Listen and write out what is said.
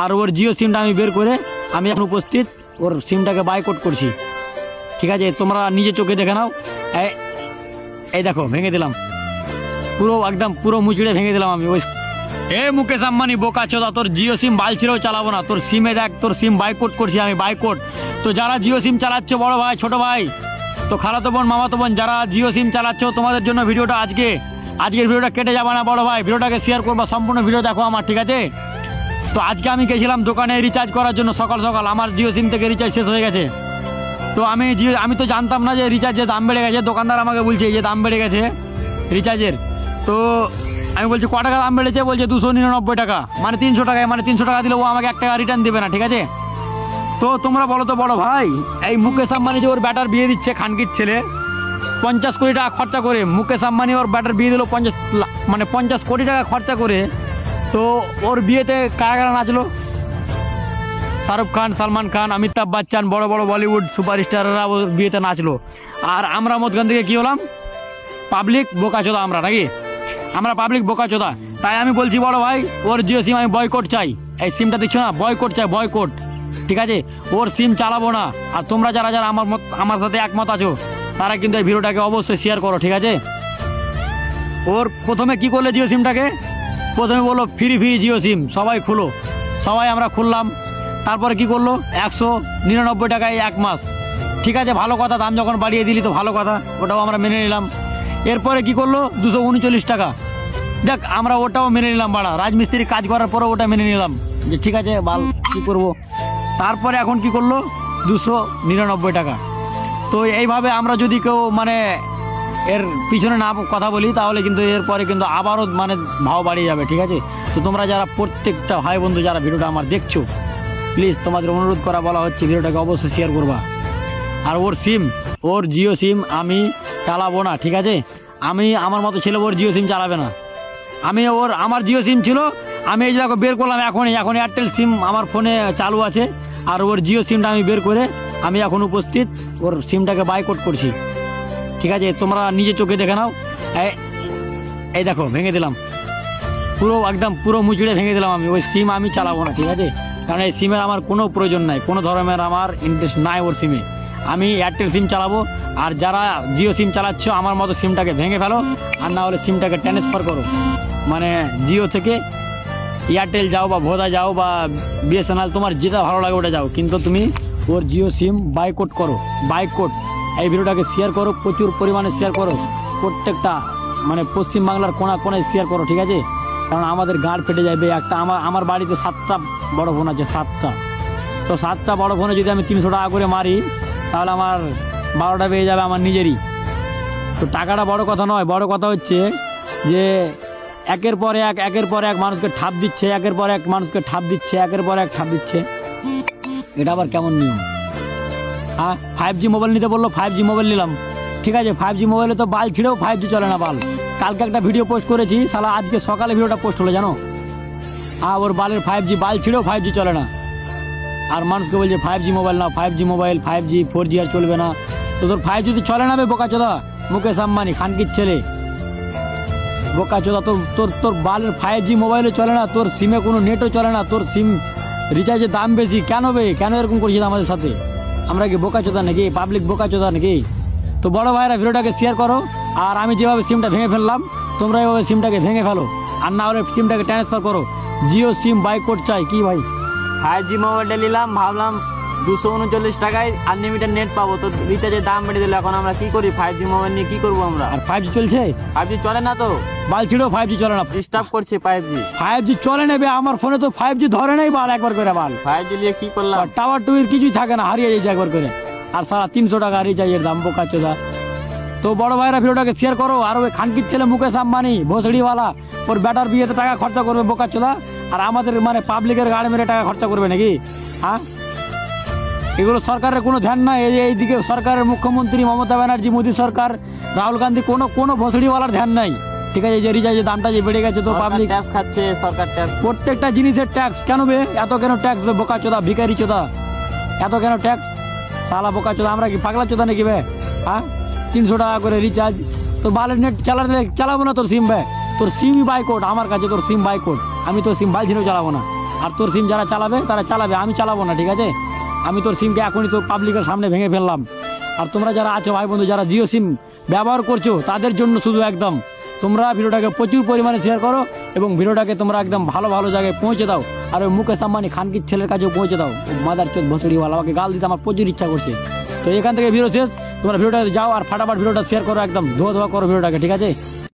আর ওর জিও সিমটা আমি বের করে আমি এখন উপস্থিত ওর সিমটাকে বাইকআউট করছি। ঠিক আছে, তোমরা নিজে চোখে দেখে নাও। এই দেখো ভেঙে দিলাম, পুরো একদম পুরো মুচড়ে ভেঙে দিলাম আমি। ওই মুকেশ আম্বানি বোকা চোদা, তোর জিও সিম বাল ছিঁড়েও চালাবো না, তোর সিমে দেখ তোর সিম বাইকআউট করছি আমি, বাইকআউট। তো যারা জিও সিম চালাচ্ছ, বড় ভাই ছোট ভাই তো খালাতো বোন মামাতো বোন, যারা জিও সিম চালাচ্ছ তোমাদের জন্য ভিডিওটা আজকের ভিডিওটা কেটে যাবে না বড় ভাই, ভিডিওটাকে শেয়ার করবা, সম্পূর্ণ ভিডিও দেখো আমার। ঠিক আছে, তো আজকে আমি গেছিলাম দোকানে রিচার্জ করার জন্য, সকাল সকাল আমার জিও সিম থেকে রিচার্জ শেষ হয়ে গেছে। তো আমি তো জানতাম না যে রিচার্জের দাম বেড়ে গেছে, দোকানদার আমাকে বলছে যে দাম বেড়ে গেছে রিচার্জের। তো আমি বলছি ক টাকা দাম বেড়েছে, বলছে 299 টাকা, মানে 300 টাকায়, মানে 300 টাকা দিলে ও আমাকে 1 টাকা রিটার্ন দেবে না। ঠিক আছে, তো তোমরা বলো তো বড় ভাই, এই মুকেশ আম্বানি যে ওর ব্যাটার বিয়ে দিচ্ছে খানকির ছেলে, 50 কোটি টাকা খরচা করে মুকেশ আম্বানি ওর ব্যাটার বিয়ে দিল 50 কোটি টাকা খরচা করে। তো ওর বিয়েতে কারা কারা নাচলো? শাহরুখ খান, সালমান খান, অমিতাভ বচ্চন, বড় বড় বলিউড সুপারস্টাররা ওর বিয়েতে নাচলো। আর আমরা মধ্যখান থেকে কী হলাম? পাবলিক বোকাচোদা আমরা, নাকি? আমরা পাবলিক বোকাচোদা। তাই আমি বলছি বড় ভাই, ওর জিও সিম আমি বয়কট চাই। এই সিমটা দেখছো না, বয়কট চাই, বয়কট। ঠিক আছে, ওর সিম চালাবো না। আর তোমরা যারা যারা আমার সাথে একমত আছো তারা কিন্তু এই ভিডিওটাকে অবশ্যই শেয়ার করো। ঠিক আছে, ওর প্রথমে কি করলে জিও সিমটাকে? প্রথমে বললো ফ্রি জিও সিম, সবাই খুলো, সবাই আমরা খুললাম। তারপরে কি করলো? 199 টাকায় 1 মাস। ঠিক আছে, ভালো কথা, দাম যখন বাড়িয়ে দিলি তো ভালো কথা, ওটাও আমরা মেনে নিলাম। এরপরে কি করলো? 239 টাকা। দেখ, আমরা ওটাও মেনে নিলাম, বাড়া রাজমিস্ত্রি কাজ করার পরে ওটা মেনে নিলাম যে ঠিক আছে বাল কি করব। তারপরে এখন কি করলো? 299 টাকা। তো এইভাবে আমরা যদি কেউ মানে এর পিছনে না কথা বলি তাহলে কিন্তু এরপরে কিন্তু আবারও মানে ভাও বাড়িয়ে যাবে। ঠিক আছে, তো তোমরা যারা প্রত্যেকটা ভাই বন্ধু যারা ভিডিওটা আমার দেখছো, প্লিজ তোমাদের অনুরোধ করা বলা হচ্ছে ভিডিওটাকে অবশ্যই শেয়ার করবা। আর ওর জিও সিম আমি চালাবো না। ঠিক আছে, আমি আমার মতো ছেলে ওর জিও সিম চালাবে না। আমার জিও সিম ছিল, আমি এই জায়গা বের করলাম এখন এয়ারটেল সিম আমার ফোনে চালু আছে। আর ওর জিও সিমটা আমি বের করে আমি এখন উপস্থিত ওর সিমটাকে বাইকআউট করছি। ঠিক আছে, তোমরা নিজে চোখে দেখে নাও। এই দেখো ভেঙে দিলাম, পুরো একদম পুরো মুচড়ে ভেঙে দিলাম আমি। ওই সিম আমি চালাবো না। ঠিক আছে, কারণ এই সিমের আমার কোনো প্রয়োজন নাই, কোনো ধরনের আমার ইন্টারেস্ট নাই ওর সিমে। আমি এয়ারটেল সিম চালাবো। আর যারা জিও সিম চালাচ্ছ আমার মতো সিমটাকে ভেঙে ফেলো, আর না হলে সিমটাকে ট্রান্সফার করো, মানে জিও থেকে এয়ারটেল যাও বা ভোদা যাও বা বিএসএনএল, তোমার যেটা ভালো লাগে ওটা যাও, কিন্তু তুমি ওর জিও সিম বাইকআউট করো, বাইকআউট। এই ভিডিওটাকে শেয়ার করো, প্রচুর পরিমাণে শেয়ার করো, প্রত্যেকটা মানে পশ্চিমবাংলার কোনায় শেয়ার করো। ঠিক আছে, কারণ আমাদের গাঁড় ফেটে যাবে। একটা আমার বাড়িতে 7টা বড় ফোন আছে, 7টা। তো 7টা বড় ফোনে যদি আমি 300 টাকা করে মারি তাহলে আমার 12টা পেয়ে যাবে আমার নিজেরই। তো টাকাটা বড় কথা নয়, বড় কথা হচ্ছে যে একের পর এক মানুষকে ঠাপ দিচ্ছে, একের পর এক মানুষকে ঠাপ দিচ্ছে, একের পর এক ঠাপ দিচ্ছে। এটা আবার কেমন নিয়ম? হ্যাঁ, 5G মোবাইল নিতে বললো, 5G মোবাইল নিলাম। ঠিক আছে, 5G মোবাইলে তো বাল ছিঁড়েও 5G চলে না বাল। কালকে একটা ভিডিও পোস্ট করেছি, শালা আজকে সকালে ভিডিওটা পোস্ট হলো জানো। ওর বালের 5G বাল ছিঁড়েও 5G চলে না। আর মানুষকে বলছে 5G মোবাইল না, 5G মোবাইল, 5G 4G আর চলবে না। তো তোর 5G তো চলে না বে বোকাচোদা, মুকেশ আম্বানি খানকির ছেলে বোকাচোদা। তোর বালের 5G মোবাইলে চলে না, তোর সিমে কোনো নেটও চলে না, তোর সিম রিচার্জের দাম বেশি। কেন বে, কেন এরকম করছিস আমাদের সাথে? আমরা কি বোকাচোদা নাকি, পাবলিক বোকাচোদা নাকি? তো বড় ভাইরা ভিডিওটাকে শেয়ার করো। আর আমি যেভাবে সিমটা ভেঙে ফেললাম তোমরা এইভাবে সিমটাকে ভেঙে ফেলো, আর না হলে সিমটাকে ট্রান্সফার করো। জিও সিম বাইকআউট চাই। কি ভাই, 5G মোবাইলটা নিলাম, ভাবলাম 239 টাকায় আনলিমিটেড নেট পাবো, তো রিচার্জের দাম বেড়ে দিল। এখন আমরা কি করি? 5G মোবাইল নিয়ে কি করবো আমরা? আর 5G চলছে? 5G চলে না তো, বাল ছিড়ো, 5G চলে না, ডিস্টার্ব করছে 5G চলে নেবে। আমার ফোনে তো 5G ধরে নেই বাল, একবার করে বাল। 5G নিয়ে কি করলাম? টাওয়ার টুইর কিছুই থাকে না, হারিয়ে যাচ্ছে একবার করে। আর সারা 300 টাকা রিচার্জের দাম, বোকাচোদা। তো বড় ভাইরা ভিডিওটাকে শেয়ার করো। আর ওই খানকির ছেলে মুকেশ আম্বানি ভোসড়িওয়ালা ওর ব্যাটার বিয়েতে টাকা খরচা করবে বোকাচোদা, আর আমাদের মানে পাবলিকের গাড়ি মেরে টাকা খরচা করবে নাকি? হ্যাঁ, এগুলো সরকারের কোনো ধ্যান নাই। এইদিকে সরকারের মুখ্যমন্ত্রী মমতা ব্যানার্জি, মোদী সরকার, রাহুল গান্ধী, কোনো ভোসড়িওয়ালার ধ্যান নাই। ঠিক আছে, যে রিচার্জের দামটা যে বেড়ে গেছে, তো পাবলিক ট্যাক্স খাচ্ছে, সরকার ট্যাক্স, প্রত্যেকটা জিনিসের ট্যাক্স। কেন বে এত কেন ট্যাক্স বে বোকাচোদা, ভিখারি চোদা, এত কেন ট্যাক্স? সালা বোকাচোদা, আমরা কি পাগলা চোদা নাকি বে? হ্যাঁ, 300 টাকা করে রিচার্জ। তো বালের নেট চালাবো না তোর সিম বে, তোর সিমই বাইকআউট আমার কাছে, তোর সিম বাইকআউট। আমি তোর সিম বাল ছিঁড়েও চালাবো না। আর তোর সিম যারা চালাবে তারা চালাবে, আমি চালাবো না, ঠিক আছে? আমি তোর সিমকে এখনই তোর পাবলিকের সামনে ভেঙে ফেললাম। আর তোমরা যারা আছো ভাই বন্ধু, যারা জিও সিম ব্যবহার করছো তাদের জন্য শুধু একদম তোমরা ভিডিওটাকে প্রচুর পরিমাণে শেয়ার করো এবং ভিডিওটাকে তোমরা একদম ভালো ভালো জায়গায় পৌঁছে দাও। আর ওই মুকেশ আম্বানি খানকির ছেলের কাছেও পৌঁছে দাও। মাদার চোদ ভসড়িওয়ালা, আমাকে গাল দিতে আমার প্রচুর ইচ্ছা করছে। তো এখান থেকে ভিডিও শেষ, তোমরা ভিডিওটা যাও আর ফাটাফাট ভিডিওটা শেয়ার করো, একদম ধোয়া ধোয়া করো ভিডিওটাকে, ঠিক আছে?